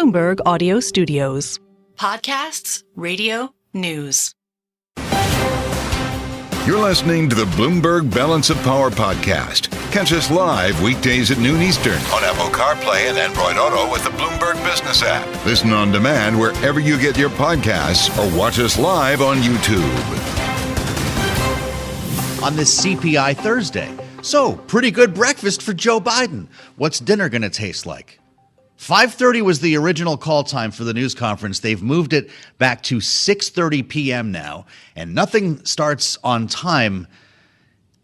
Bloomberg Audio Studios. Podcasts, radio, news. You're listening to the Bloomberg Balance of Power podcast. Catch us live weekdays at noon Eastern on Apple CarPlay and Android Auto with the Bloomberg Business app. Listen on demand wherever you get your podcasts or watch us live on YouTube. On this CPI Thursday. So, pretty good breakfast for Joe Biden. What's dinner going to taste like? 5:30 was the original call time for the news conference. They've moved it back to 6:30 p.m. now, and nothing starts on time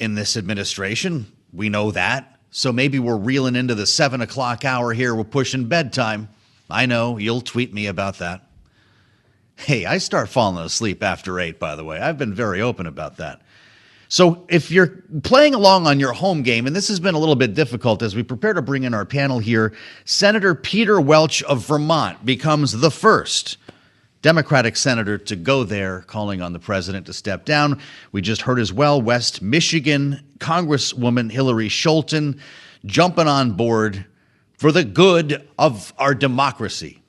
in this administration. We know that. So maybe we're reeling into the 7 o'clock hour here. We're pushing bedtime. I know, you'll tweet me about that. Hey, I start falling asleep after 8, by the way. I've been very open about that. So if you're playing along on your home game, and this has been a little bit difficult as we prepare to bring in our panel here, Senator Peter Welch of Vermont becomes the first Democratic senator to go there, calling on the president to step down. We just heard as well, West Michigan Congresswoman Hillary Scholten jumping on board for the good of our democracy,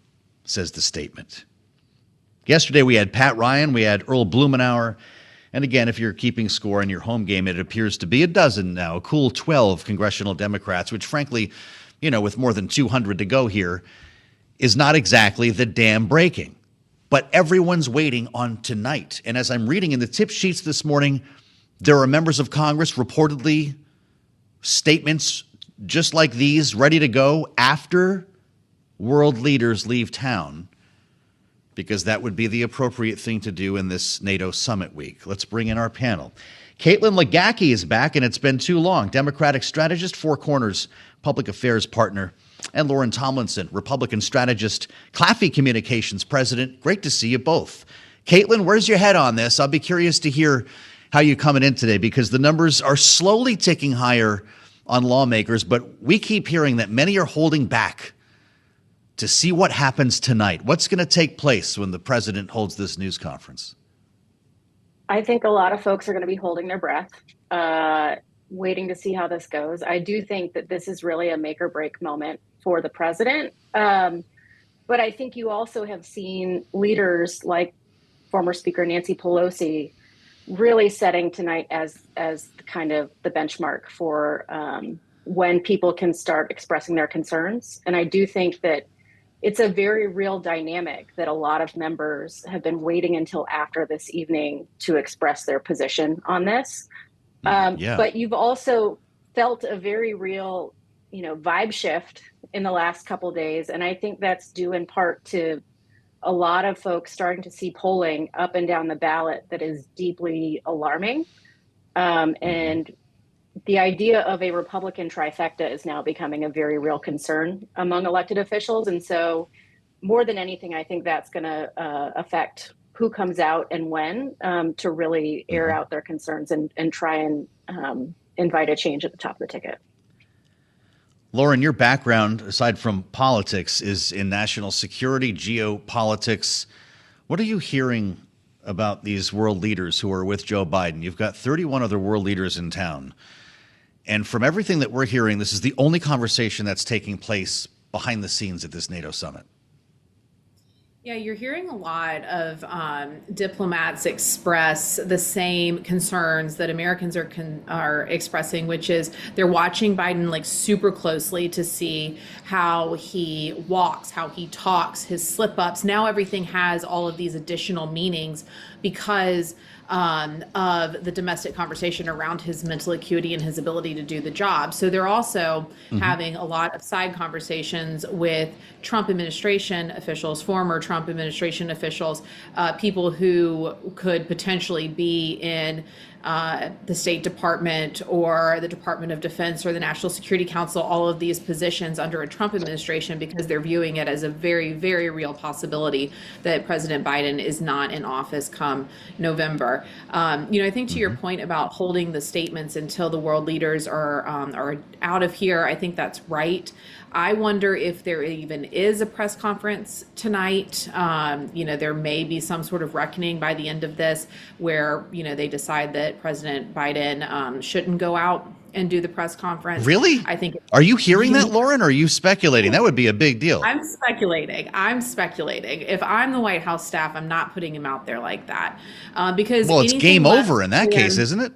says the statement. Yesterday we had Pat Ryan, we had Earl Blumenauer. And again, if you're keeping score in your home game, it appears to be a dozen now, a cool 12 congressional Democrats, which frankly, with more than 200 to go here, is not exactly the dam breaking. But everyone's waiting on tonight. And as I'm reading in the tip sheets this morning, there are members of Congress reportedly statements just like these ready to go after world leaders leave town, because that would be the appropriate thing to do in this NATO Summit week. Let's bring in our panel. Caitlin Legacki is back, and it's been too long. Democratic strategist, Four Corners public affairs partner, and Lauren Tomlinson, Republican strategist, Claffey Communications president. Great to see you both. Caitlin, where's your head on this? I'll be curious to hear how you're coming in today, because the numbers are slowly ticking higher on lawmakers, but we keep hearing that many are holding back to see what happens tonight. What's going to take place when the president holds this news conference? I think a lot of folks are going to be holding their breath, waiting to see how this goes. I do think that this is really a make or break moment for the president. But I think you also have seen leaders like former Speaker Nancy Pelosi really setting tonight as kind of the benchmark for when people can start expressing their concerns. And I do think that it's a very real dynamic that a lot of members have been waiting until after this evening to express their position on this. But you've also felt a very real, vibe shift in the last couple of days. And I think that's due in part to a lot of folks starting to see polling up and down the ballot that is deeply alarming. And the idea of a Republican trifecta is now becoming a very real concern among elected officials. And so more than anything, I think that's going to affect who comes out and when to really air out their concerns and try and invite a change at the top of the ticket. Lauren, your background, aside from politics, is in national security, geopolitics. What are you hearing about these world leaders who are with Joe Biden? You've got 31 other world leaders in town. And from everything that we're hearing, this is the only conversation that's taking place behind the scenes at this NATO summit. Yeah, you're hearing a lot of diplomats express the same concerns that Americans are expressing, which is they're watching Biden super closely to see how he walks, how he talks, his slip-ups. Now everything has all of these additional meanings because of the domestic conversation around his mental acuity and his ability to do the job. So they're also having a lot of side conversations with Trump administration officials, former Trump administration officials, people who could potentially be in the State Department or the Department of Defense or the National Security Council, all of these positions under a Trump administration, because they're viewing it as a very, very real possibility that President Biden is not in office come November. I think to your point about holding the statements until the world leaders are out of here, I think that's right. I wonder if there even is a press conference tonight. There may be some sort of reckoning by the end of this where, they decide that President Biden shouldn't go out and do the press conference. Really? I think. Are you hearing that, Lauren? Or are you speculating? That would be a big deal. I'm speculating. If I'm the White House staff, I'm not putting him out there like that, because well, it's game over in that case, isn't it?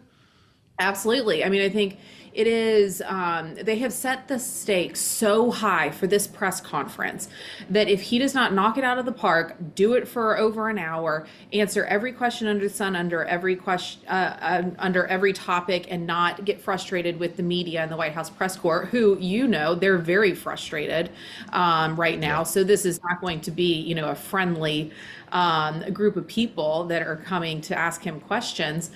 Absolutely. I mean, I think it is, they have set the stakes so high for this press conference that if he does not knock it out of the park, do it for over an hour, answer every question under the sun, under every question, under every topic, and not get frustrated with the media and the White House press corps, who, they're very frustrated right now. So this is not going to be, a friendly group of people that are coming to ask him questions.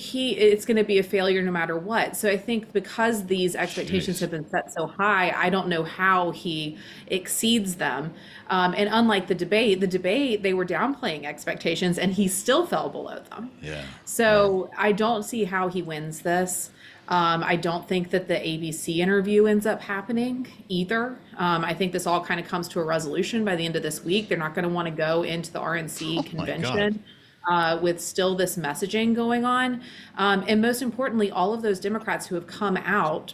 It's going to be a failure no matter what. So I think because these expectations have been set so high, I don't know how he exceeds them. And unlike the debate, they were downplaying expectations and he still fell below them. Yeah. So I don't see how he wins this. I don't think that the ABC interview ends up happening either. I think this all kind of comes to a resolution by the end of this week. They're not going to want to go into the RNC convention with still this messaging going on. And most importantly, all of those Democrats who have come out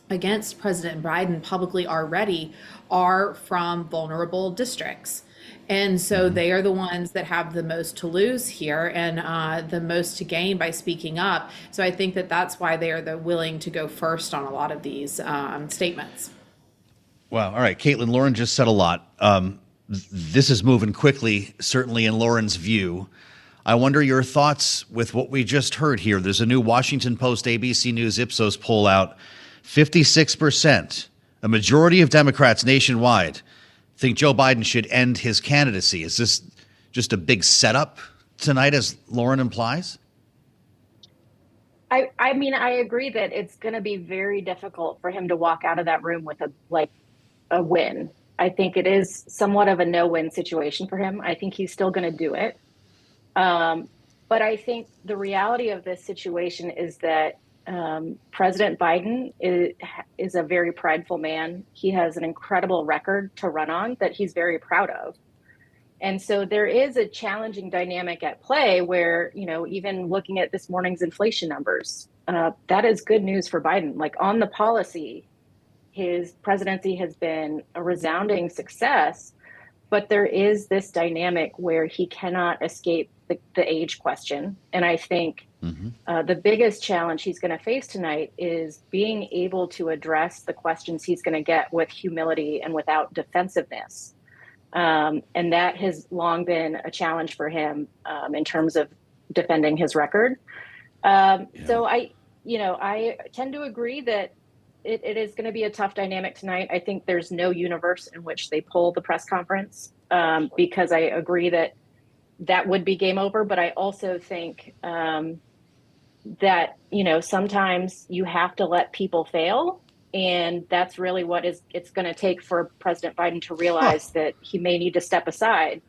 against President Biden publicly already are from vulnerable districts. And so they are the ones that have the most to lose here and the most to gain by speaking up. So I think that that's why they are willing to go first on a lot of these statements. Wow. All right. Caitlin, Lauren just said a lot. This is moving quickly, certainly in Lauren's view. I wonder your thoughts with what we just heard here. There's a new Washington Post, ABC News, Ipsos poll out. 56%, a majority of Democrats nationwide, think Joe Biden should end his candidacy. Is this just a big setup tonight, as Lauren implies? I mean, I agree that it's going to be very difficult for him to walk out of that room with a win. I think it is somewhat of a no-win situation for him. I think he's still going to do it. But I think the reality of this situation is that President Biden is a very prideful man. He has an incredible record to run on that he's very proud of. And so there is a challenging dynamic at play where, even looking at this morning's inflation numbers, that is good news for Biden. Like on the policy, his presidency has been a resounding success, but there is this dynamic where he cannot escape the age question. And I think the biggest challenge he's going to face tonight is being able to address the questions he's going to get with humility and without defensiveness. And that has long been a challenge for him in terms of defending his record. So I tend to agree that it is going to be a tough dynamic tonight. I think there's no universe in which they pull the press conference because I agree that would be game over. But I also think that, sometimes you have to let people fail. And that's really what it's going to take for President Biden to realize that he may need to step aside.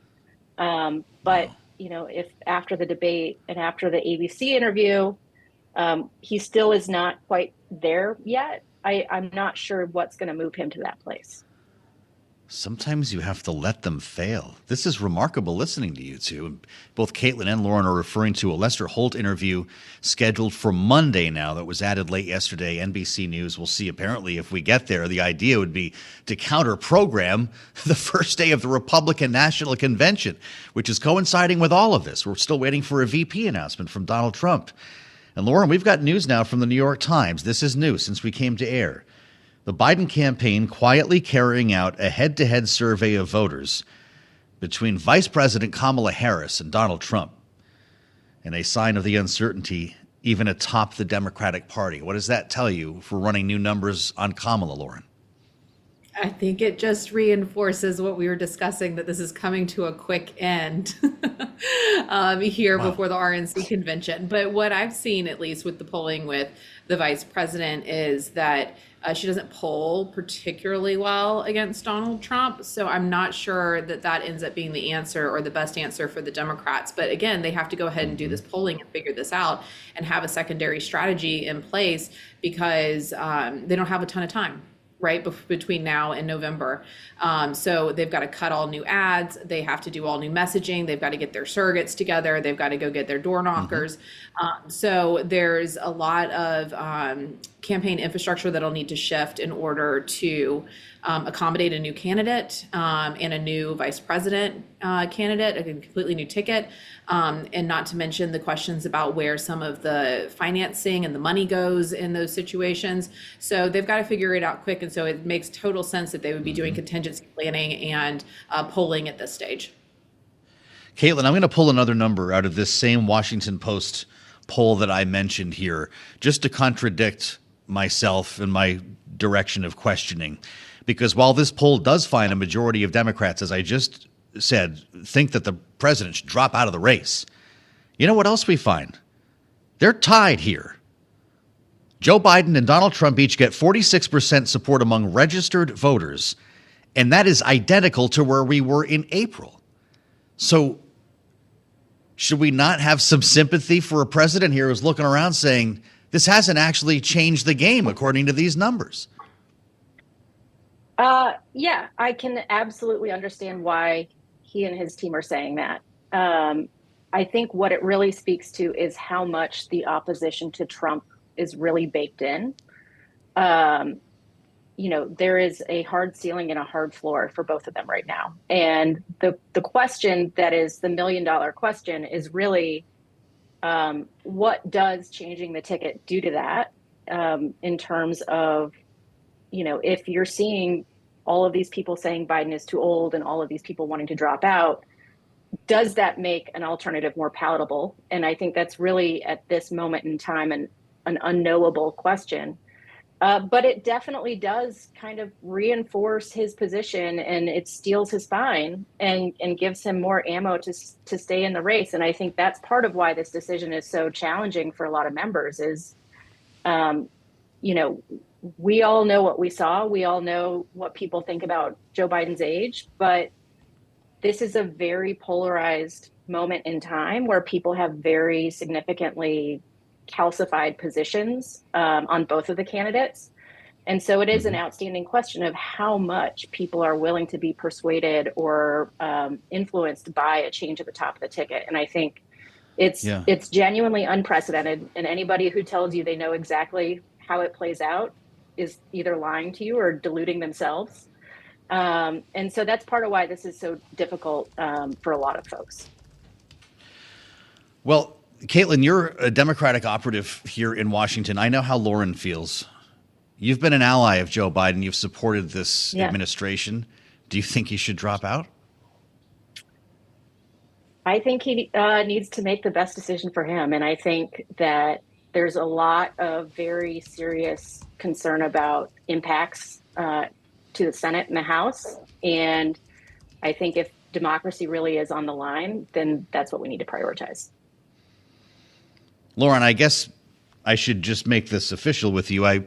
But, if after the debate and after the ABC interview, he still is not quite there yet, I'm not sure what's going to move him to that place. Sometimes you have to let them fail. This is remarkable listening to you two. Both Caitlin and Lauren are referring to a Lester Holt interview scheduled for Monday now that was added late yesterday. NBC News. We'll see apparently if we get there. The idea would be to counter-program the first day of the Republican National Convention, which is coinciding with all of this. We're still waiting for a VP announcement from Donald Trump. And Lauren, we've got news now from the New York Times. This is new since we came to air. The Biden campaign quietly carrying out a head-to-head survey of voters between Vice President Kamala Harris and Donald Trump, and a sign of the uncertainty even atop the Democratic Party. What does that tell you for running new numbers on Kamala, Lauren? I think it just reinforces what we were discussing, that this is coming to a quick end here before the RNC convention. But what I've seen, at least with the polling with the vice president, is that she doesn't poll particularly well against Donald Trump. So I'm not sure that ends up being the answer or the best answer for the Democrats. But again, they have to go ahead and do this polling and figure this out and have a secondary strategy in place because they don't have a ton of time right between now and November. So they've got to cut all new ads. They have to do all new messaging. They've got to get their surrogates together. They've got to go get their door knockers. So there's a lot of campaign infrastructure that'll need to shift in order to accommodate a new candidate and a new vice president candidate, a completely new ticket, and not to mention the questions about where some of the financing and the money goes in those situations. So they've got to figure it out quick. And so it makes total sense that they would be doing contingency planning and polling at this stage. Caitlin, I'm going to pull another number out of this same Washington Post poll that I mentioned here, just to contradict myself and my direction of questioning. Because while this poll does find a majority of Democrats, as I just said, think that the president should drop out of the race, you know what else we find? They're tied here. Joe Biden and Donald Trump each get 46% support among registered voters, and that is identical to where we were in April. So should we not have some sympathy for a president here who's looking around saying, this hasn't actually changed the game according to these numbers? Yeah, I can absolutely understand why he and his team are saying that. I think what it really speaks to is how much the opposition to Trump is really baked in. There is a hard ceiling and a hard floor for both of them right now. And the question that is the $1 million question is really, what does changing the ticket do to that in terms of, if you're seeing all of these people saying Biden is too old and all of these people wanting to drop out, does that make an alternative more palatable? And I think that's really at this moment in time an unknowable question. But it definitely does kind of reinforce his position, and it steals his spine and gives him more ammo to stay in the race. And I think that's part of why this decision is so challenging for a lot of members is, we all know what we saw. We all know what people think about Joe Biden's age, but this is a very polarized moment in time where people have very significantly calcified positions on both of the candidates. And so it is an outstanding question of how much people are willing to be persuaded or influenced by a change at the top of the ticket. And I think it's genuinely unprecedented. And anybody who tells you they know exactly how it plays out is either lying to you or deluding themselves. And so that's part of why this is so difficult for a lot of folks. Well, Caitlin, you're a Democratic operative here in Washington. I know how Lauren feels. You've been an ally of Joe Biden. You've supported this administration. Do you think he should drop out? I think he needs to make the best decision for him. And I think that there's a lot of very serious concern about impacts to the Senate and the House. And I think if democracy really is on the line, then that's what we need to prioritize. Lauren, I guess I should just make this official with you. I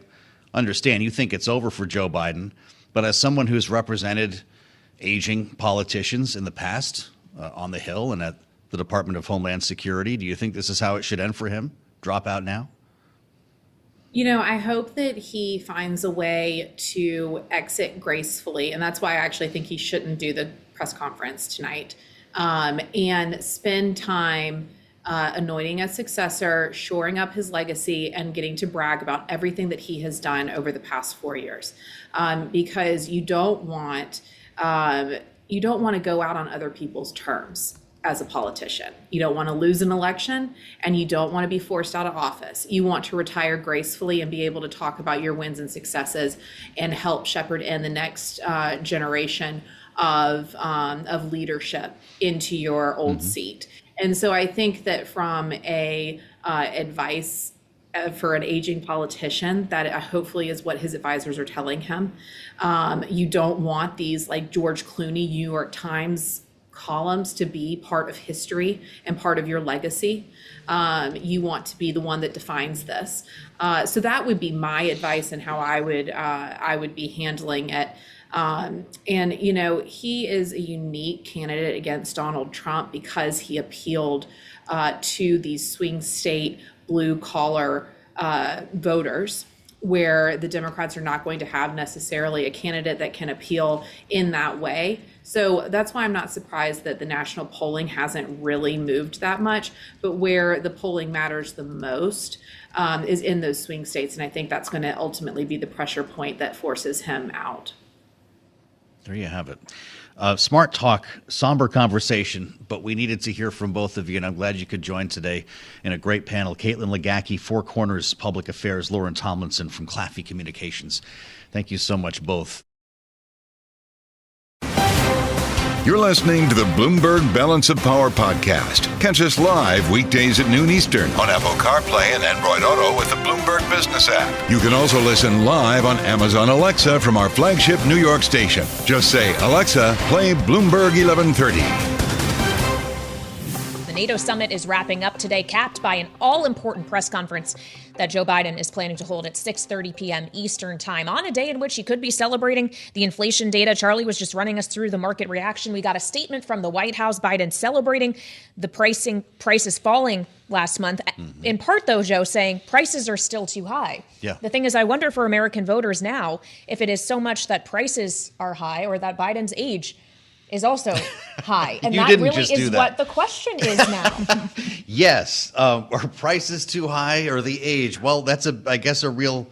understand you think it's over for Joe Biden, but as someone who's represented aging politicians in the past on the Hill and at the Department of Homeland Security, do you think this is how it should end for him? Drop out now? I hope that he finds a way to exit gracefully. And that's why I actually think he shouldn't do the press conference tonight and spend time anointing a successor, shoring up his legacy, and getting to brag about everything that he has done over the past 4 years. Because you don't want to go out on other people's terms as a politician. You don't want to lose an election, and you don't want to be forced out of office. You want to retire gracefully and be able to talk about your wins and successes and help shepherd in the next generation of leadership into your old seat. And so I think that from a advice for an aging politician, that hopefully is what his advisors are telling him. You don't want these like George Clooney New York Times columns to be part of history and part of your legacy. You want to be the one that defines this. So that would be my advice and how I would be handling it. And he is a unique candidate against Donald Trump because he appealed to these swing state blue collar voters where the Democrats are not going to have necessarily a candidate that can appeal in that way. So that's why I'm not surprised that the national polling hasn't really moved that much. But where the polling matters the most is in those swing states. And I think that's going to ultimately be the pressure point that forces him out. There you have it. Smart talk, somber conversation, but we needed to hear from both of you, and I'm glad you could join today in a great panel. Caitlin Legacki, Four Corners Public Affairs, Lauren Tomlinson from Claffey Communications. Thank you so much, both. You're listening to the Bloomberg Balance of Power podcast. Catch us live weekdays at noon Eastern on Apple CarPlay and Android Auto with the Bloomberg Business app. You can also listen live on Amazon Alexa from our flagship New York station. Just say, Alexa, play Bloomberg 1130. The NATO Summit is wrapping up today, capped by an all-important press conference that Joe Biden is planning to hold at 6:30 p.m. Eastern time on a day in which he could be celebrating the inflation data. Charlie was just running us through the market reaction. We got a statement from the White House, Biden celebrating the prices falling last month. In part, though, Joe, saying prices are still too high. Yeah. The thing is, I wonder for American voters now if it is so much that prices are high or that Biden's age is also high. And that really is what the question is now. Yes. Are prices too high or the age? Well, that's, I guess, a real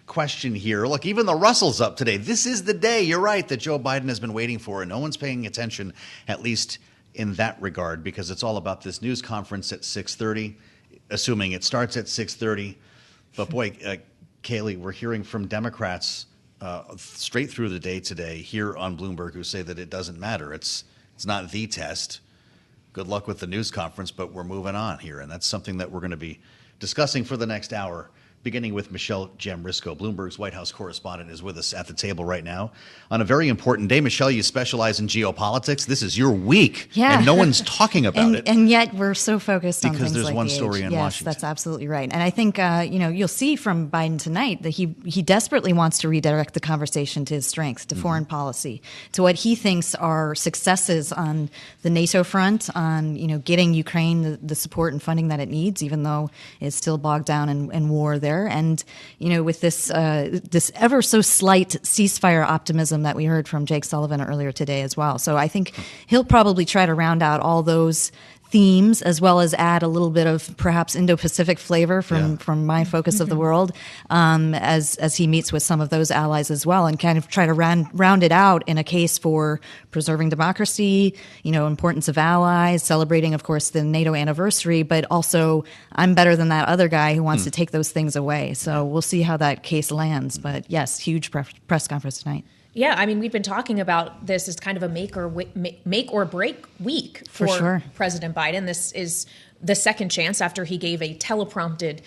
question here. Look, even the Russell's up today. This is the day, you're right, that Joe Biden has been waiting for, and no one's paying attention, at least in that regard, because it's all about this news conference at 6:30, assuming it starts at 6:30. But boy, Kailey, we're hearing from Democrats straight through the day today here on Bloomberg who say that it doesn't matter. It's not the test. Good luck with the news conference, but we're moving on here. And that's something that we're going to be discussing for the next hour, beginning with Michelle Jamrisko. Bloomberg's White House correspondent is with us at the table right now on a very important day. Michelle, you specialize in geopolitics. This is your week, and no one's talking about it. And yet we're so focused on because things there's like one the story age. in Yes, Washington. that's absolutely right. And I think you'll see from Biden tonight that he desperately wants to redirect the conversation to his strengths, to foreign policy, to what he thinks are successes on the NATO front, on getting Ukraine the support and funding that it needs, even though it's still bogged down in war there. And with this ever so slight ceasefire optimism that we heard from Jake Sullivan earlier today as well. So I think he'll probably try to round out all those themes, as well as add a little bit of perhaps Indo-Pacific flavor from my focus of the world, as he meets with some of those allies as well, and kind of try to round it out in a case for preserving democracy, importance of allies, celebrating, of course, the NATO anniversary, but also I'm better than that other guy who wants to take those things away. So we'll see how that case lands. But yes, huge press conference tonight. Yeah, I mean, we've been talking about this as kind of a make or break week for sure. President Biden. This is the second chance after he gave a teleprompted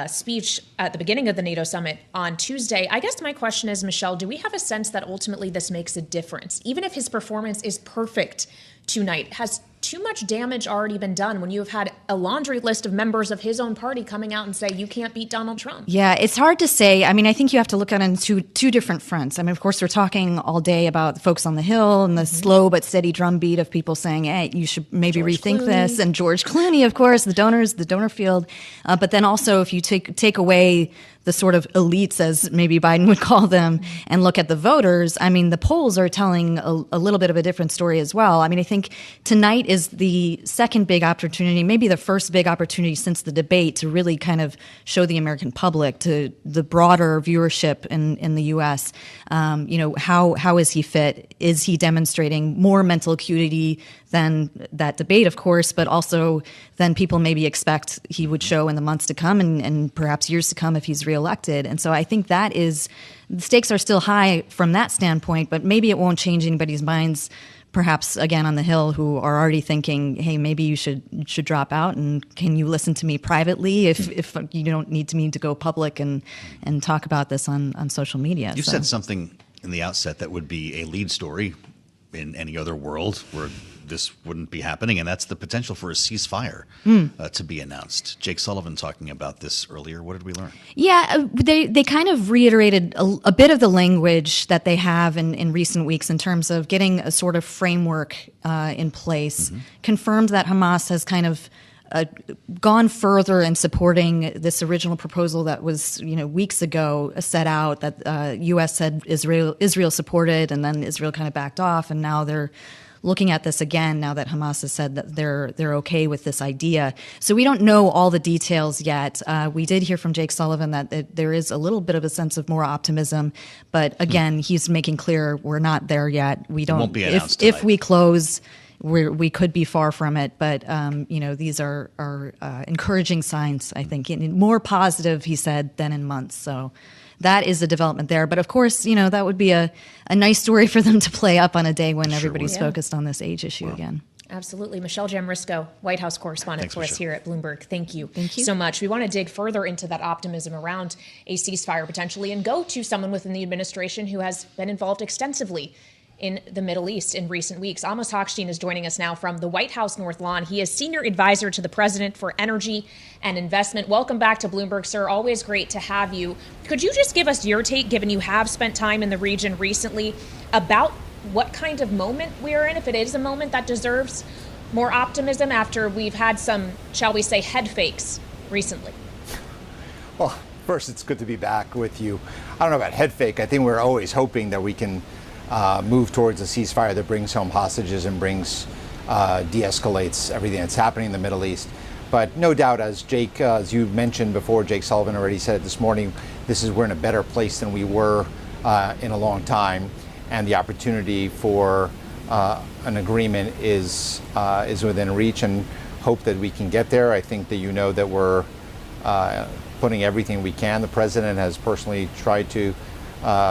speech at the beginning of the NATO summit on Tuesday. I guess my question is, Michelle, do we have a sense that ultimately this makes a difference? Even if his performance is perfect tonight, has too much damage already been done when you have had a laundry list of members of his own party coming out and say you can't beat Donald Trump? Yeah, it's hard to say. I mean, I think you have to look at it in two different fronts. I mean, of course, we're talking all day about the folks on the Hill and the slow but steady drumbeat of people saying, hey, you should maybe rethink this. And George Clooney, of course, the donor field. But then also, if you take away the sort of elites, as maybe Biden would call them, and look at the voters, I mean, the polls are telling a little bit of a different story as well. I mean, I think tonight is the second big opportunity, maybe the first big opportunity since the debate, to really kind of show the American public, to the broader viewership in the U.S., how is he fit? Is he demonstrating more mental acuity than that debate, of course, but also than people maybe expect he would show in the months to come and perhaps years to come if he's reelected. And so I think the stakes are still high from that standpoint, but maybe it won't change anybody's minds, perhaps again on the Hill, who are already thinking, hey, maybe you should drop out, and can you listen to me privately if you don't need me to go public and talk about this on social media. You said something in the outset that would be a lead story in any other world where this wouldn't be happening, and that's the potential for a ceasefire to be announced. Jake Sullivan talking about this earlier. What did we learn? Yeah, they kind of reiterated a bit of the language that they have in recent weeks in terms of getting a sort of framework in place, confirmed that Hamas has kind of gone further in supporting this original proposal that was, weeks ago set out that U.S. said Israel supported, and then Israel kind of backed off, and now they're looking at this again now that Hamas has said that they're okay with this idea. So we don't know all the details yet. We did hear from Jake Sullivan that there is a little bit of a sense of more optimism, but again, he's making clear we're not there yet. We don't. It won't be announced if we close. We could be far from it, but these are encouraging signs. I think more positive, he said, than in months. So that is a development there. But of course, that would be a nice story for them to play up on a day when everybody's focused on this age issue again. Absolutely. Michelle Jamrisko, White House correspondent for us here at Bloomberg. Thank you so much. We want to dig further into that optimism around a ceasefire potentially and go to someone within the administration who has been involved extensively in the Middle East in recent weeks. Amos Hochstein is joining us now from the White House North Lawn. He is senior advisor to the president for energy and investment. Welcome back to Bloomberg, sir. Always great to have you. Could you just give us your take, given you have spent time in the region recently, about what kind of moment we're in, if it is a moment that deserves more optimism after we've had some, shall we say, head fakes recently? Well, first, it's good to be back with you. I don't know about head fake. I think we're always hoping that we can move towards a ceasefire that brings home hostages and de-escalates everything that's happening in the Middle East. But no doubt, as you mentioned before, Jake Sullivan already said it this morning, we're in a better place than we were in a long time, and the opportunity for an agreement is within reach, and hope that we can get there. I think that that we're putting everything we can. The president has personally tried to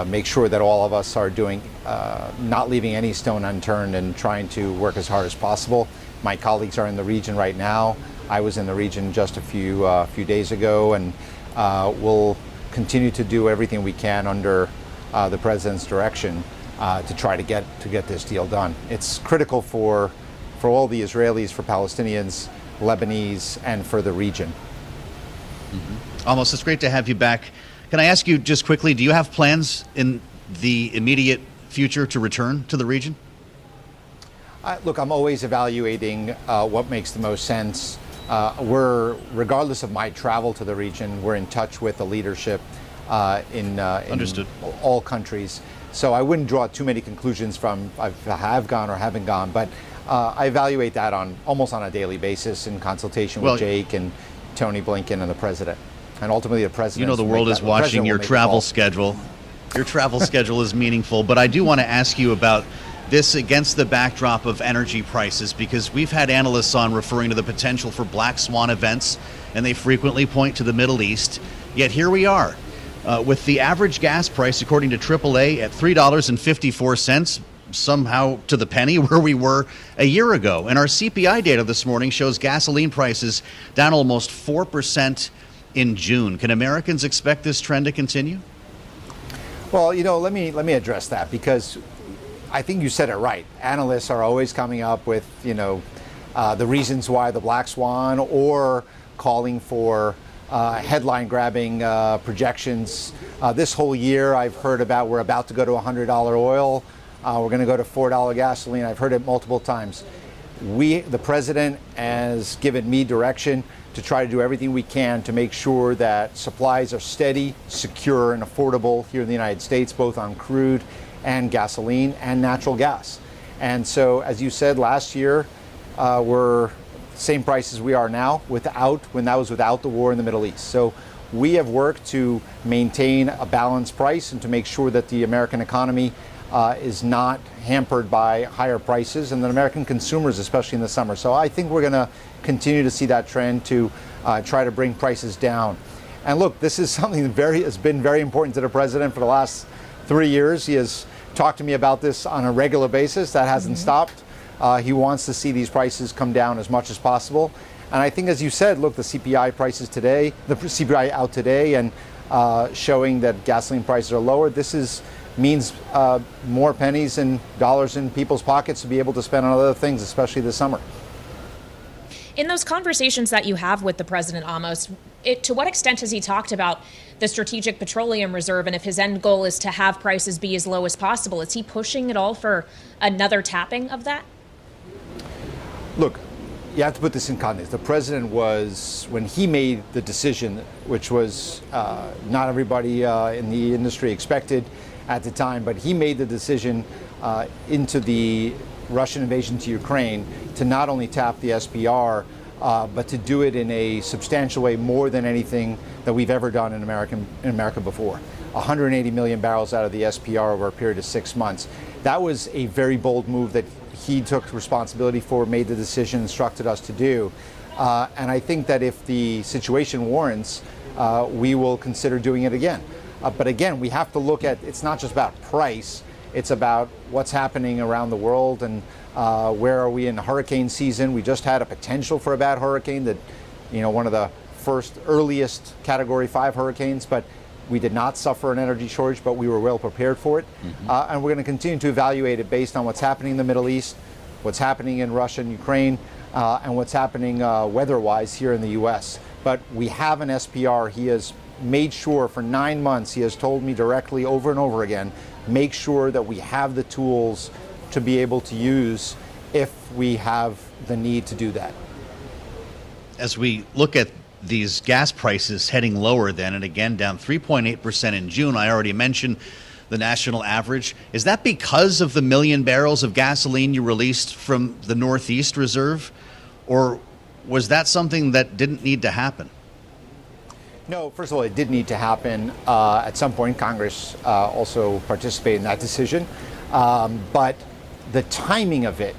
make sure that all of us are doing, not leaving any stone unturned and trying to work as hard as possible. My colleagues are in the region right now. I was in the region just a few days ago, and we'll continue to do everything we can under the president's direction to try to get this deal done. It's critical for all the Israelis, for Palestinians, Lebanese, and for the region. Mm-hmm. Amos, it's great to have you back. Can I ask you just quickly, do you have plans in the immediate future to return to the region? Look, I'm always evaluating what makes the most sense. Regardless of my travel to the region, we're in touch with the leadership in all countries. So I wouldn't draw too many conclusions from if I have gone or haven't gone, but I evaluate that almost on a daily basis in consultation with Jake and Tony Blinken and the president. And ultimately, the president. The world is watching your travel schedule. Your travel schedule is meaningful. But I do want to ask you about this against the backdrop of energy prices, because we've had analysts on referring to the potential for black swan events, and they frequently point to the Middle East. Yet here we are with the average gas price, according to AAA, at $3.54, somehow to the penny, where we were a year ago. And our CPI data this morning shows gasoline prices down almost 4% in June. Can Americans expect this trend to continue? Well, let me address that, because I think you said it right. Analysts are always coming up with, the reasons why the black swan, or calling for headline-grabbing projections. This whole year, I've heard about we're about to go to $100 oil. We're going to go to $4 gasoline. I've heard it multiple times. The president has given me direction to try to do everything we can to make sure that supplies are steady, secure, and affordable here in the United States, both on crude and gasoline and natural gas. And so, as you said, last year were same prices we are now when that was without the war in the Middle East. So we have worked to maintain a balanced price and to make sure that the American economy is not hampered by higher prices, and the American consumers, especially in the summer. So I think we're going to continue to see that trend to try to bring prices down. And look, this is something that has been very important to the president for the last 3 years. He has talked to me about this on a regular basis. That hasn't stopped. He wants to see these prices come down as much as possible. And I think, as you said, look, the CPI prices today, the CPI out today, and showing that gasoline prices are lower. This means more pennies and dollars in people's pockets to be able to spend on other things, especially this summer. In those conversations that you have with the president, Amos, to what extent has he talked about the Strategic Petroleum Reserve, and if his end goal is to have prices be as low as possible? Is he pushing at all for another tapping of that? Look, you have to put this in context. The president was, when he made the decision, which was not everybody in the industry expected at the time, but he made the decision into the Russian invasion to Ukraine to not only tap the SPR, but to do it in a substantial way, more than anything that we've ever done in America before. 180 million barrels out of the SPR over a period of 6 months. That was a very bold move that he took responsibility for, made the decision, instructed us to do. And I think that if the situation warrants, we will consider doing it again. But again, we have to look at, it's not just about price, it's about what's happening around the world and where are we in hurricane season. We just had a potential for a bad hurricane, that, one of the earliest Category 5 hurricanes, but we did not suffer an energy shortage, but we were well prepared for it. And we're going to continue to evaluate it based on what's happening in the Middle East, what's happening in Russia and Ukraine, and what's happening weather-wise here in the U.S. But we have an SPR. He has made sure for 9 months, he has told me directly over and over again, make sure that we have the tools to be able to use if we have the need to do that. As we look at these gas prices heading lower then, and again down 3.8% in June, I already mentioned the national average. Is that because of the 1 million barrels of gasoline you released from the Northeast Reserve? Or was that something that didn't need to happen? No, first of all, it did need to happen. At some point, Congress also participated in that decision. But the timing of it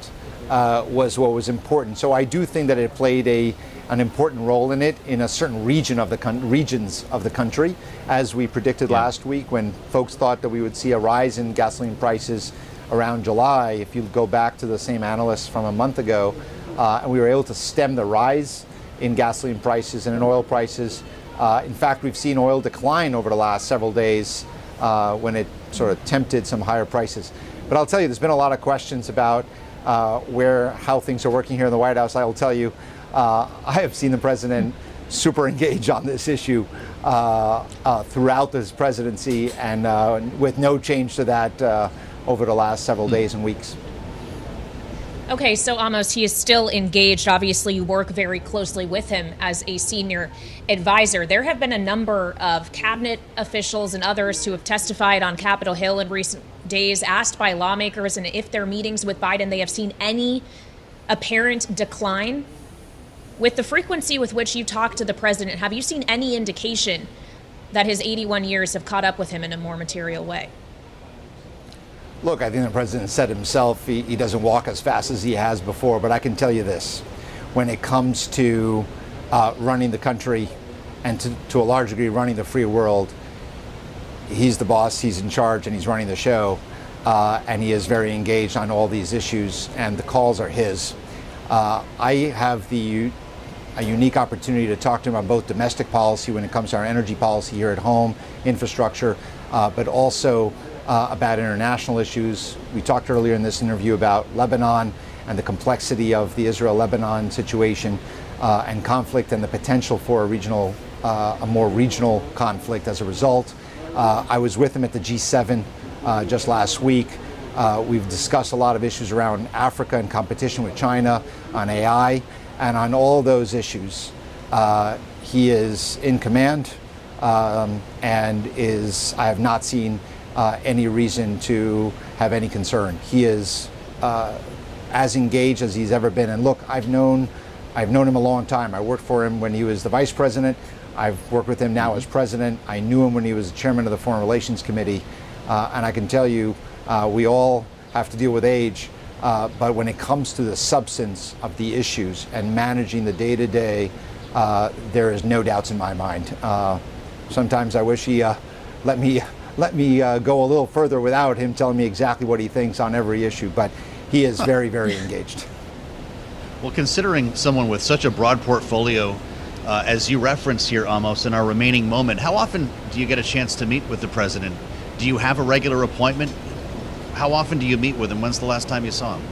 was what was important. So I do think that it played an important role in it in a certain regions of the country, as we predicted last week when folks thought that we would see a rise in gasoline prices around July. If you go back to the same analysts from a month ago, and we were able to stem the rise in gasoline prices and in oil prices. In fact, we've seen oil decline over the last several days when it sort of tempted some higher prices. But I'll tell you, there's been a lot of questions about how things are working here in the White House. I will tell you, I have seen the president super engaged on this issue throughout this presidency, and with no change to that over the last several days and weeks. Okay, so Amos, he is still engaged. Obviously, you work very closely with him as a senior advisor. There have been a number of cabinet officials and others who have testified on Capitol Hill in recent days, asked by lawmakers and if their meetings with Biden, they have seen any apparent decline. With the frequency with which you talk to the president, have you seen any indication that his 81 years have caught up with him in a more material way? Look, I think the president said himself he doesn't walk as fast as he has before, but I can tell you this. When it comes to running the country and to a large degree running the free world, he's the boss, he's in charge, and he's running the show, and he is very engaged on all these issues, and the calls are his. I have a unique opportunity to talk to him on both domestic policy when it comes to our energy policy here at home, infrastructure, but also about international issues. We talked earlier in this interview about Lebanon and the complexity of the Israel-Lebanon situation and conflict, and the potential for a more regional conflict as a result. I was with him at the G7 just last week. We've discussed a lot of issues around Africa and competition with China, on AI, and on all those issues. He is in command and I have not seen any reason to have any concern. He is as engaged as he's ever been. And look, I've known him a long time. I worked for him when he was the vice president. I've worked with him now as president. I knew him when he was the chairman of the Foreign Relations Committee. And I can tell you, we all have to deal with age. But when it comes to the substance of the issues and managing the day-to-day, there is no doubts in my mind. Sometimes I wish he let me go a little further without him telling me exactly what he thinks on every issue, but he is very, very engaged. Well, considering someone with such a broad portfolio, as you referenced here, Amos, in our remaining moment, how often do you get a chance to meet with the president? Do you have a regular appointment? How often do you meet with him? When's the last time you saw him?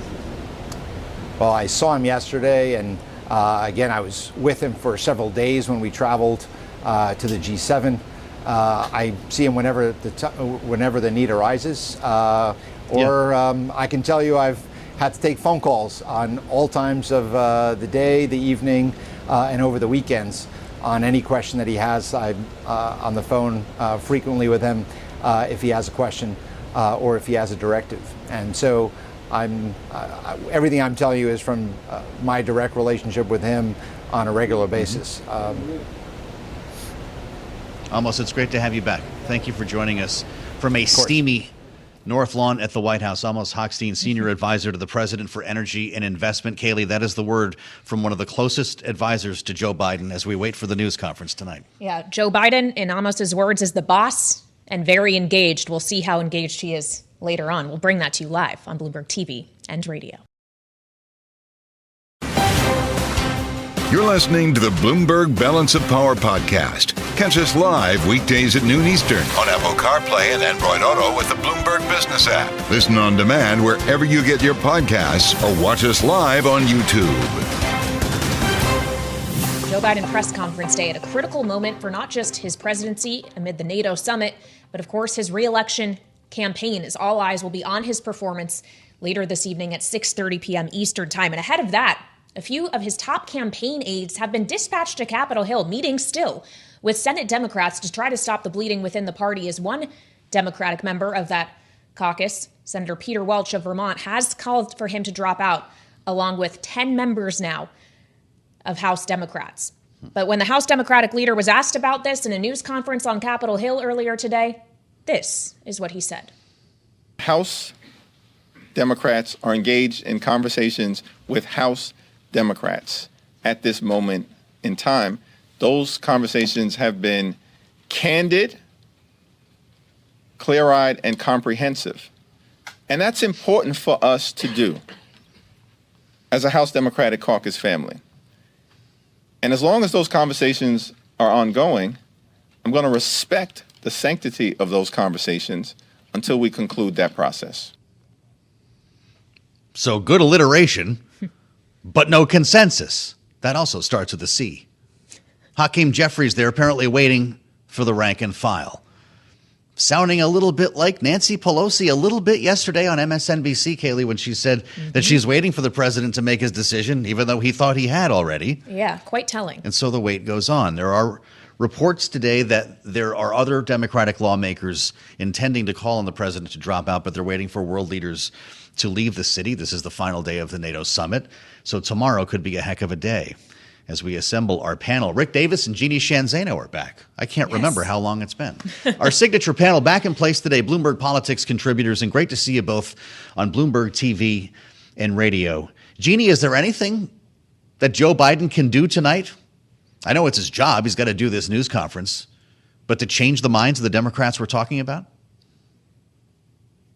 Well, I saw him yesterday, and again, I was with him for several days when we traveled to the G7. I see him whenever the need arises, I can tell you I've had to take phone calls on all times of the day, the evening, and over the weekends on any question that he has. I'm on the phone frequently with him if he has a question or if he has a directive. And so everything I'm telling you is from my direct relationship with him on a regular basis. Amos, it's great to have you back. Thank you for joining us from a steamy North Lawn at the White House. Amos Hochstein, Senior Advisor to the President for Energy and Investment. Kailey, that is the word from one of the closest advisors to Joe Biden as we wait for the news conference tonight. Yeah, Joe Biden, in Amos's words, is the boss and very engaged. We'll see how engaged he is later on. We'll bring that to you live on Bloomberg TV and radio. You're listening to the Bloomberg Balance of Power podcast. Catch us live weekdays at noon Eastern on Apple CarPlay and Android Auto with the Bloomberg Business app. Listen on demand wherever you get your podcasts or watch us live on YouTube. Joe Biden press conference day at a critical moment for not just his presidency amid the NATO summit, but of course his re-election campaign, as all eyes will be on his performance later this evening at 6:30 p.m. Eastern time. And ahead of that, a few of his top campaign aides have been dispatched to Capitol Hill, meeting still with Senate Democrats to try to stop the bleeding within the party, as one Democratic member of that caucus, Senator Peter Welch of Vermont, has called for him to drop out, along with 10 members now of House Democrats. But when the House Democratic leader was asked about this in a news conference on Capitol Hill earlier today, this is what he said. House Democrats are engaged in conversations with House Democrats at this moment in time. Those conversations have been candid, clear-eyed, and comprehensive. And that's important for us to do as a House Democratic Caucus family. And as long as those conversations are ongoing, I'm going to respect the sanctity of those conversations until we conclude that process. So good alliteration, but no consensus. That also starts with a C. Hakeem Jeffries there, apparently waiting for the rank and file. Sounding a little bit like Nancy Pelosi a little bit yesterday on MSNBC, Kailey, when she said that she's waiting for the president to make his decision, even though he thought he had already. Yeah, quite telling. And so the wait goes on. There are reports today that there are other Democratic lawmakers intending to call on the president to drop out, but they're waiting for world leaders to leave the city. This is the final day of the NATO Summit. So tomorrow could be a heck of a day as we assemble our panel. Rick Davis and Jeanne Zaino are back. I can't remember how long it's been. Our signature panel back in place today, Bloomberg Politics contributors, and great to see you both on Bloomberg TV and radio. Jeanne, is there anything that Joe Biden can do tonight? I know it's his job. He's got to do this news conference. But to change the minds of the Democrats we're talking about?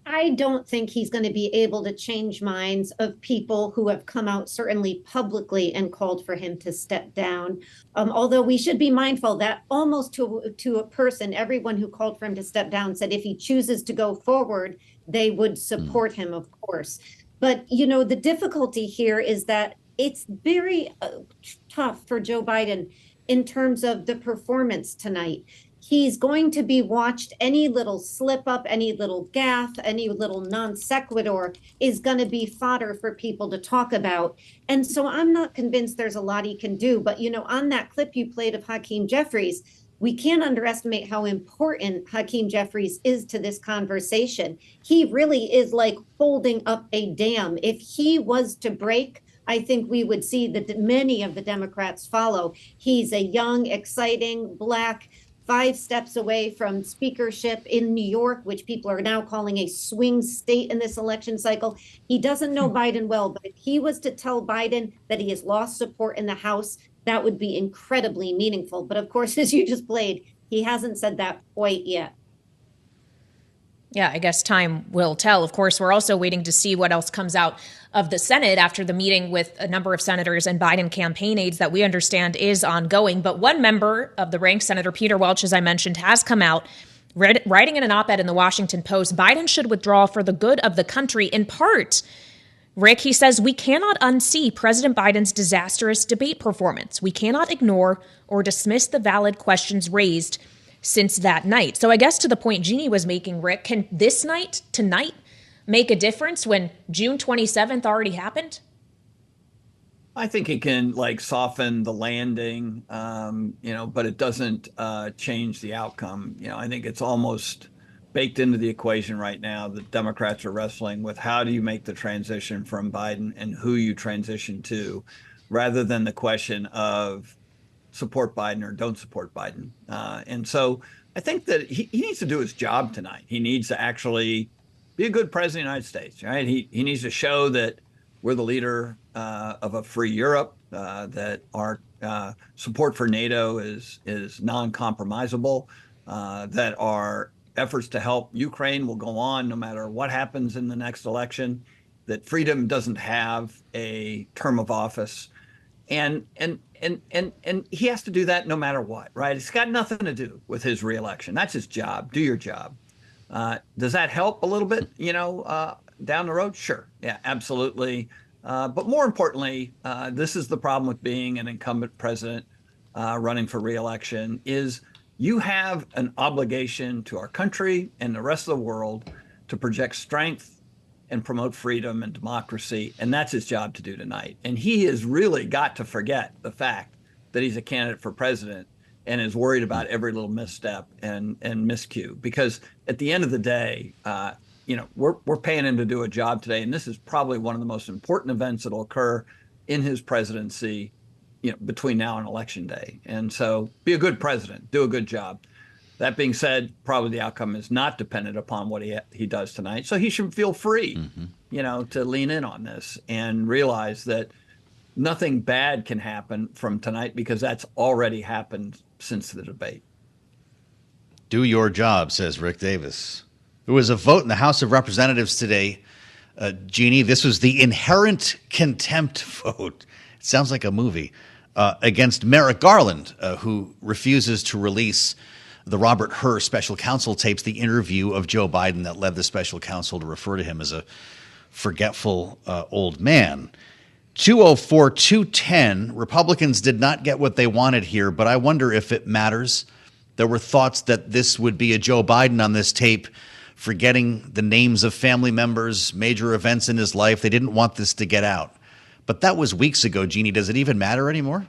I don't think he's going to be able to change minds of people who have come out certainly publicly and called for him to step down. Although we should be mindful that almost to a person, everyone who called for him to step down said if he chooses to go forward, they would support him, of course. But, you know, the difficulty here is that it's very tough for Joe Biden in terms of the performance tonight. He's going to be watched. Any little slip up, any little gaffe, any little non sequitur is going to be fodder for people to talk about. And so I'm not convinced there's a lot he can do. But, you know, on that clip you played of Hakeem Jeffries, we can't underestimate how important Hakeem Jeffries is to this conversation. He really is like holding up a dam. If he was to break, I think we would see that many of the Democrats follow. He's a young, exciting, Black, 5 steps away from speakership in New York, which people are now calling a swing state in this election cycle. He doesn't know Biden well, but if he was to tell Biden that he has lost support in the House, that would be incredibly meaningful. But of course, as you just played, he hasn't said that quite yet. Yeah, I guess time will tell. Of course, we're also waiting to see what else comes out of the Senate after the meeting with a number of senators and Biden campaign aides that we understand is ongoing. But one member of the rank, Senator Peter Welch, as I mentioned, has come out writing in an op-ed in the Washington Post, Biden should withdraw for the good of the country. In part, Rick, he says, we cannot unsee President Biden's disastrous debate performance. We cannot ignore or dismiss the valid questions raised since that night. So I guess to the point Jeanne was making, Rick, can this night, tonight, make a difference when June 27th already happened? I think it can soften the landing, but it doesn't change the outcome. I think it's almost baked into the equation right now that Democrats are wrestling with how do you make the transition from Biden and who you transition to, rather than the question of support Biden or don't support Biden. And so I think that he needs to do his job tonight. He needs to actually be a good president of the United States, right? He needs to show that we're the leader of a free Europe, that our support for NATO is non-compromisable, that our efforts to help Ukraine will go on no matter what happens in the next election, that freedom doesn't have a term of office. And he has to do that no matter what, right? It's got nothing to do with his reelection. That's his job. Do your job. Does that help a little bit, down the road? Sure. Yeah, absolutely. But more importantly, this is the problem with being an incumbent president running for reelection is you have an obligation to our country and the rest of the world to project strength and promote freedom and democracy. And that's his job to do tonight. And he has really got to forget the fact that he's a candidate for president and is worried about every little misstep and miscue. Because at the end of the day, we're paying him to do a job today. And this is probably one of the most important events that will occur in his presidency, between now and election day. And so be a good president, do a good job. That being said, probably the outcome is not dependent upon what he does tonight. So he should feel free, to lean in on this and realize that nothing bad can happen from tonight because that's already happened since the debate. Do your job, says Rick Davis. There was a vote in the House of Representatives today. Jeanne, this was the inherent contempt vote. It sounds like a movie. Against Merrick Garland, who refuses to release the Robert Hur special counsel tapes, the interview of Joe Biden that led the special counsel to refer to him as a forgetful old man. 204-210, Republicans did not get what they wanted here, but I wonder if it matters. There were thoughts that this would be a Joe Biden on this tape, forgetting the names of family members, major events in his life. They didn't want this to get out. But that was weeks ago, Jeanne. Does it even matter anymore?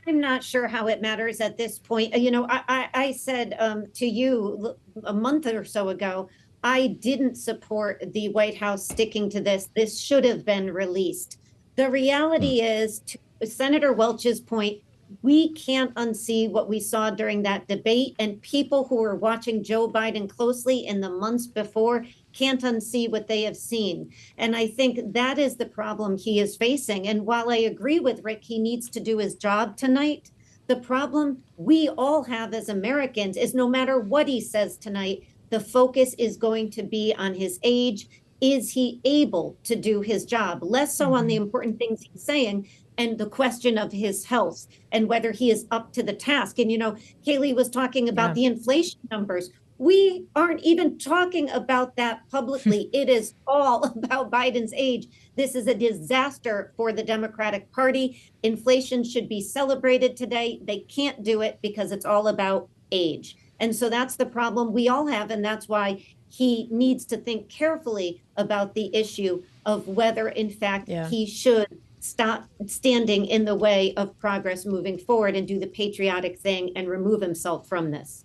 I'm not sure how it matters at this point. I said to you a month or so ago, I didn't support the White House sticking to this. This should have been released. The reality is, to Senator Welch's point, we can't unsee what we saw during that debate, and people who were watching Joe Biden closely in the months before can't unsee what they have seen. And I think that is the problem he is facing. And while I agree with Rick, he needs to do his job tonight, the problem we all have as Americans is no matter what he says tonight, the focus is going to be on his age. Is he able to do his job? Less so on the important things he's saying and the question of his health and whether he is up to the task. And, Kailey was talking about the inflation numbers. We aren't even talking about that publicly. It is all about Biden's age. This is a disaster for the Democratic Party. Inflation should be celebrated today. They can't do it because it's all about age. And so that's the problem we all have. And that's why he needs to think carefully about the issue of whether, in fact, he should stop standing in the way of progress moving forward and do the patriotic thing and remove himself from this.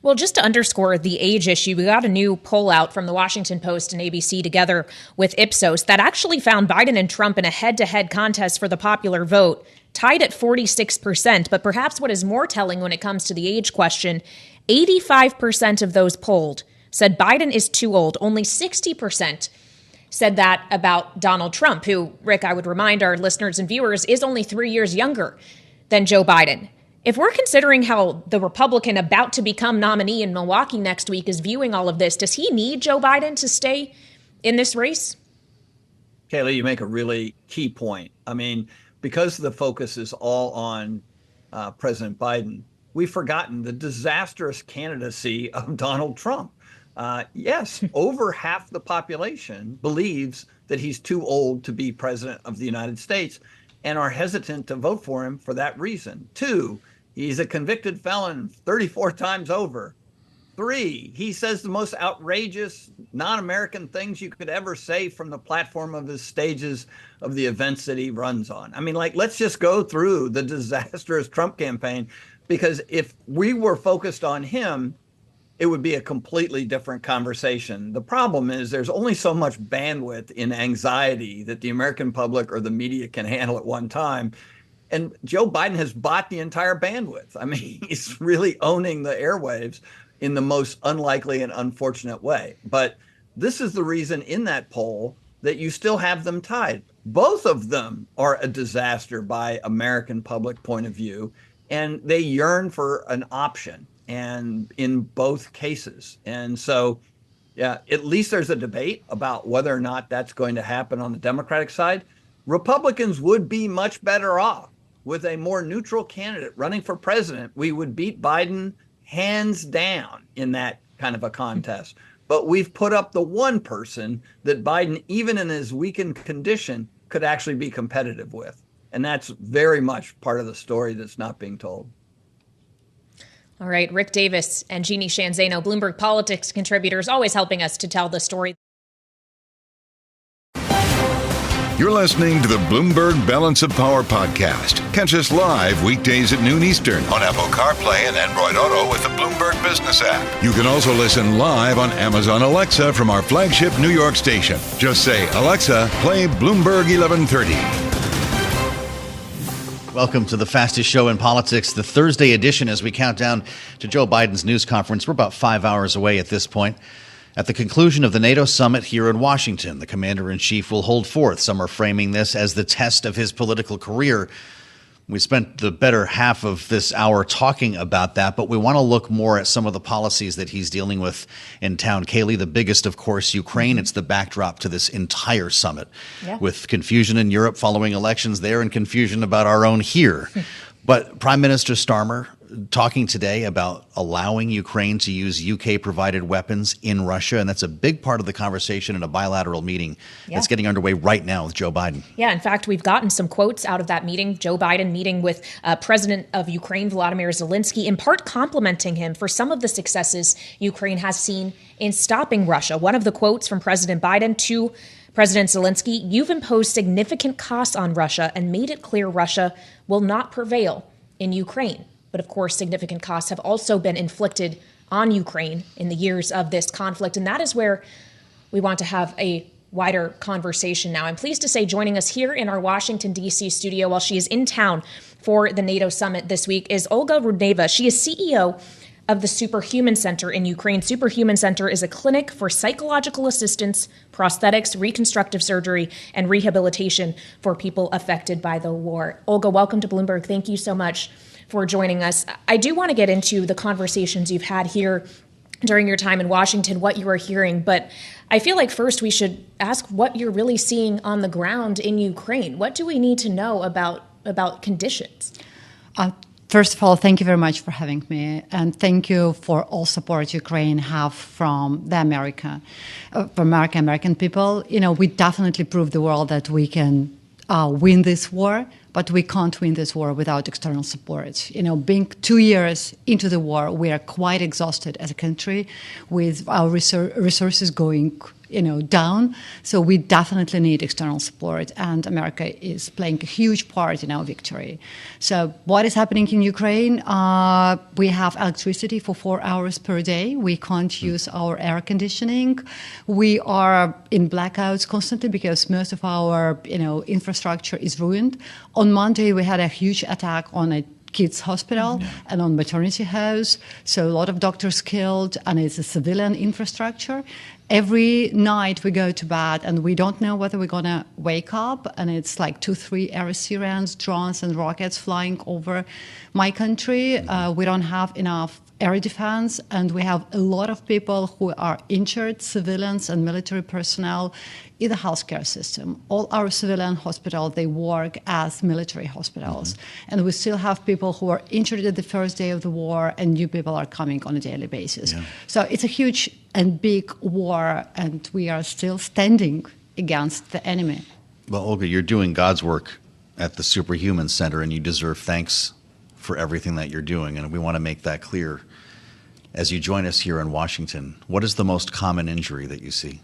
Well, just to underscore the age issue, we got a new poll out from the Washington Post and ABC together with Ipsos that actually found Biden and Trump in a head-to-head contest for the popular vote, tied at 46%. But perhaps what is more telling when it comes to the age question, 85% of those polled said Biden is too old. Only 60% said that about Donald Trump, who, Rick, I would remind our listeners and viewers, is only 3 years younger than Joe Biden. If we're considering how the Republican about to become nominee in Milwaukee next week is viewing all of this, does he need Joe Biden to stay in this race? Kailey, you make a really key point. I mean, because the focus is all on President Biden, we've forgotten the disastrous candidacy of Donald Trump. Yes, over half the population believes that he's too old to be president of the United States and are hesitant to vote for him for that reason. 2, he's a convicted felon 34 times over. 3, he says the most outrageous, non-American things you could ever say from the platform of his stages of the events that he runs on. I mean, like, let's just go through the disastrous Trump campaign, because if we were focused on him, it would be a completely different conversation. The problem is there's only so much bandwidth in anxiety that the American public or the media can handle at one time. And Joe Biden has bought the entire bandwidth. I mean, he's really owning the airwaves in the most unlikely and unfortunate way. But this is the reason in that poll that you still have them tied. Both of them are a disaster by American public point of view, and they yearn for an option, and in both cases. And so, yeah, at least there's a debate about whether or not that's going to happen on the Democratic side. Republicans would be much better off with a more neutral candidate running for president. We would beat Biden hands down in that kind of a contest. But we've put up the one person that Biden, even in his weakened condition, could actually be competitive with. And that's very much part of the story that's not being told. All right, Rick Davis and Jeanne Zaino, Bloomberg Politics contributors, always helping us to tell the story. You're listening to the Bloomberg Balance of Power podcast. Catch us live weekdays at noon Eastern on Apple CarPlay and Android Auto with the Bloomberg Business app. You can also listen live on Amazon Alexa from our flagship New York station. Just say, Alexa, play Bloomberg 1130. Welcome to the fastest show in politics, the Thursday edition, as we count down to Joe Biden's news conference. We're about 5 hours away at this point. At the conclusion of the NATO summit here in Washington, the commander-in-chief will hold forth. Some are framing this as the test of his political career. We spent the better half of this hour talking about that, but we want to look more at some of the policies that he's dealing with in town. Kailey, the biggest, of course, Ukraine. It's the backdrop to this entire summit, with confusion in Europe following elections there and confusion about our own here. But Prime Minister Starmer talking today about allowing Ukraine to use UK-provided weapons in Russia, and that's a big part of the conversation in a bilateral meeting that's getting underway right now with Joe Biden. Yeah, in fact, we've gotten some quotes out of that meeting. Joe Biden meeting with President of Ukraine, Volodymyr Zelensky, in part complimenting him for some of the successes Ukraine has seen in stopping Russia. One of the quotes from President Biden to President Zelensky: "You've imposed significant costs on Russia and made it clear Russia will not prevail in Ukraine." But of course, significant costs have also been inflicted on Ukraine in the years of this conflict. And that is where we want to have a wider conversation now. I'm pleased to say joining us here in our Washington, D.C. studio while she is in town for the NATO summit this week is Olga Rudneva. She is CEO of the Superhuman Center in Ukraine. Superhuman Center is a clinic for psychological assistance, prosthetics, reconstructive surgery, and rehabilitation for people affected by the war. Olga, welcome to Bloomberg. Thank you so much for joining us. I do want to get into the conversations you've had here during your time in Washington, what you are hearing, but I feel like first we should ask what you're really seeing on the ground in Ukraine. What do we need to know about conditions? First of all, thank you very much for having me, and thank you for all support Ukraine have from the American people. You know, we definitely proved the world that we can win this war, but we can't win this war without external support. You know, being 2 years into the war, we are quite exhausted as a country with our resources going down. So we definitely need external support, and America is playing a huge part in our victory. So what is happening in Ukraine? We have electricity for 4 hours per day. We can't use our air conditioning. We are in blackouts constantly because most of our, infrastructure is ruined. On Monday, we had a huge attack on a kids hospital and on maternity house. So a lot of doctors killed, and it's a civilian infrastructure. Every night we go to bed and we don't know whether we're going to wake up, and it's like 2-3 air Syrians, drones and rockets flying over my country. We don't have enough air defense, and we have a lot of people who are injured, civilians and military personnel in the healthcare system. All our civilian hospitals, they work as military hospitals. And we still have people who are injured at the first day of the war, and new people are coming on a daily basis. So it's a huge and big war, and we are still standing against the enemy. Well, Olga, you're doing God's work at the Superhuman Center, and you deserve thanks for everything that you're doing, and we want to make that clear. As you join us here in Washington, what is the most common injury that you see?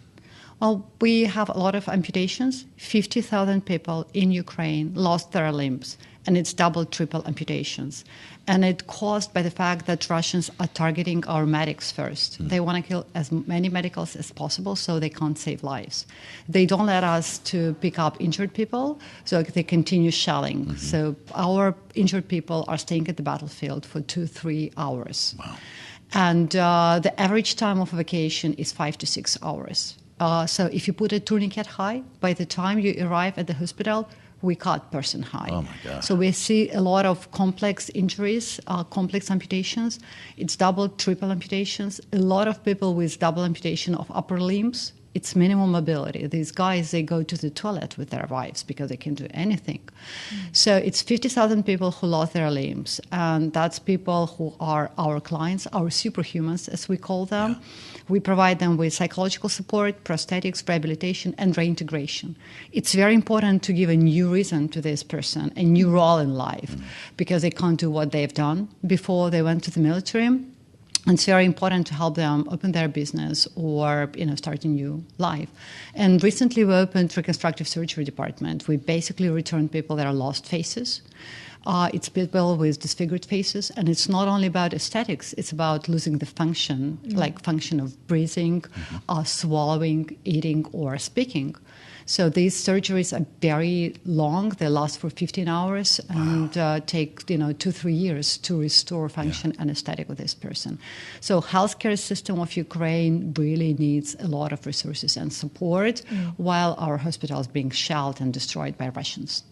Well, we have a lot of amputations. 50,000 people in Ukraine lost their limbs, and it's double, triple amputations. And it's caused by the fact that Russians are targeting our medics first. They want to kill as many medicals as possible so they can't save lives. They don't let us to pick up injured people, so they continue shelling. So our injured people are staying at the battlefield for 2-3 hours. Wow. And the average time of evacuation is 5 to 6 hours. So if you put a tourniquet high, by the time you arrive at the hospital, we cut person high. Oh my God. So we see a lot of complex injuries, complex amputations. It's double, triple amputations. A lot of people with double amputation of upper limbs. It's minimum mobility. These guys, they go to the toilet with their wives because they can do anything. So it's 50,000 people who lost their limbs. And that's people who are our clients, our superhumans, as we call them. We provide them with psychological support, prosthetics, rehabilitation, and reintegration. It's very important to give a new reason to this person, a new role in life, because they can't do what they've done before they went to the military. And it's very important to help them open their business or, start a new life. And recently we opened reconstructive surgery department. We basically return people that are lost faces. It's people with disfigured faces, and it's not only about aesthetics, it's about losing the function, like function of breathing, swallowing, eating, or speaking. So these surgeries are very long. They last for 15 hours and take 2-3 years to restore function and aesthetic of this person. So healthcare system of Ukraine really needs a lot of resources and support while our hospitals being shelled and destroyed by Russians.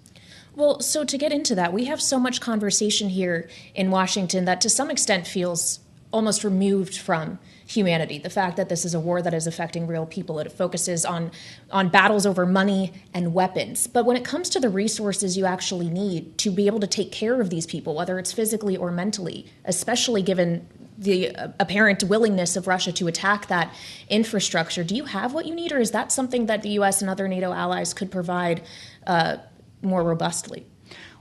Well, so to get into that, we have so much conversation here in Washington that to some extent feels almost removed from humanity. The fact that this is a war that is affecting real people, it focuses on battles over money and weapons. But when it comes to the resources you actually need to be able to take care of these people, whether it's physically or mentally, especially given the apparent willingness of Russia to attack that infrastructure, do you have what you need, or is that something that the U.S. and other NATO allies could provide more robustly?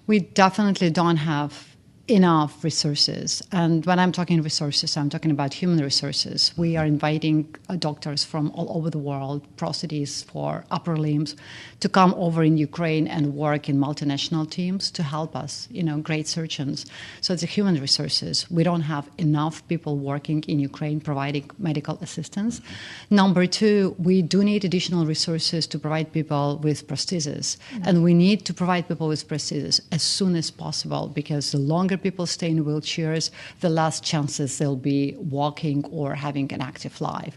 We definitely don't have enough resources. And when I'm talking resources, I'm talking about human resources. We are inviting doctors from all over the world, prosthetists for upper limbs, to come over in Ukraine and work in multinational teams to help us, great surgeons. So it's a human resources. We don't have enough people working in Ukraine providing medical assistance. Number two, we do need additional resources to provide people with prostheses. And we need to provide people with prostheses as soon as possible, because the longer people stay in wheelchairs, the less chances they'll be walking or having an active life.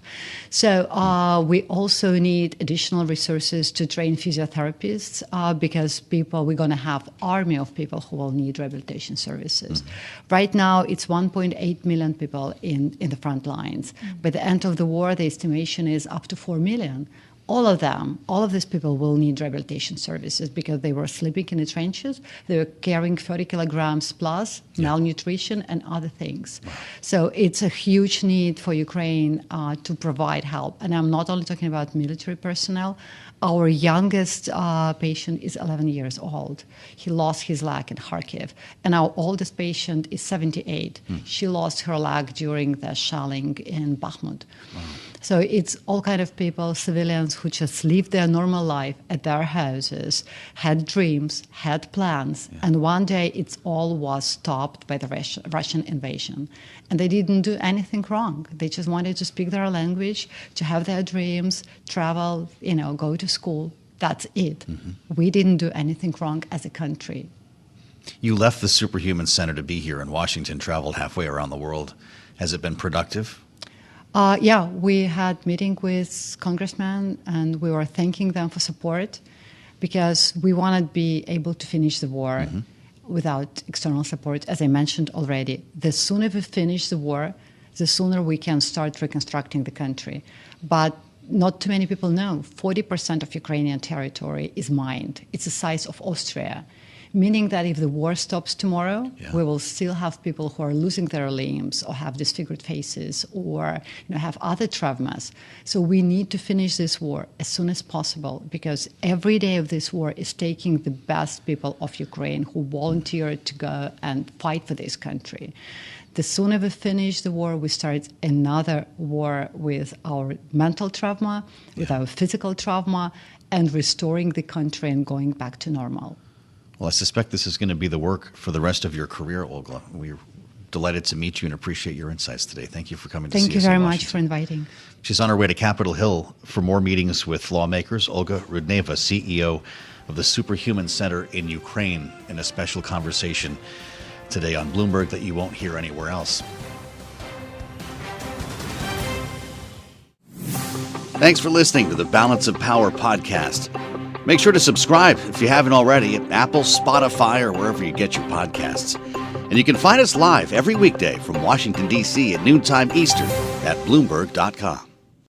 So we also need additional resources to train physiotherapists because we're going to have an army of people who will need rehabilitation services. Right now, it's 1.8 million people in the front lines. By the end of the war, the estimation is up to 4 million. All of these people will need rehabilitation services because they were sleeping in the trenches, they were carrying 30 kilograms plus, malnutrition and other things. So it's a huge need for Ukraine to provide help. And I'm not only talking about military personnel. Our youngest patient is 11 years old. He lost his leg in Kharkiv. And our oldest patient is 78. She lost her leg during the shelling in Bakhmut. Wow. So it's all kind of people, civilians who just lived their normal life at their houses, had dreams, had plans, and one day it all was stopped by the Russian invasion. And they didn't do anything wrong. They just wanted to speak their language, to have their dreams, travel, go to school. That's it. We didn't do anything wrong as a country. You left the Superhuman Center to be here in Washington, traveled halfway around the world. Has it been productive? We had meeting with congressmen, and we were thanking them for support because we want to be able to finish the war without external support. As I mentioned already, the sooner we finish the war, the sooner we can start reconstructing the country. But not too many people know 40% of Ukrainian territory is mined. It's the size of Austria. Meaning that if the war stops tomorrow, we will still have people who are losing their limbs or have disfigured faces or have other traumas. So we need to finish this war as soon as possible because every day of this war is taking the best people of Ukraine who volunteered to go and fight for this country. The sooner we finish the war, we start another war with our mental trauma, with our physical trauma, and restoring the country and going back to normal. Well, I suspect this is going to be the work for the rest of your career, Olga. We're delighted to meet you and appreciate your insights today. Thank you for coming to see us. Thank you very much for inviting. She's on her way to Capitol Hill for more meetings with lawmakers. Olga Rudneva, CEO of the Superhumans Center in Ukraine, in a special conversation today on Bloomberg that you won't hear anywhere else. Thanks for listening to the Balance of Power podcast. Make sure to subscribe if you haven't already at Apple, Spotify, or wherever you get your podcasts. And you can find us live every weekday from Washington, D.C. at noontime Eastern at Bloomberg.com.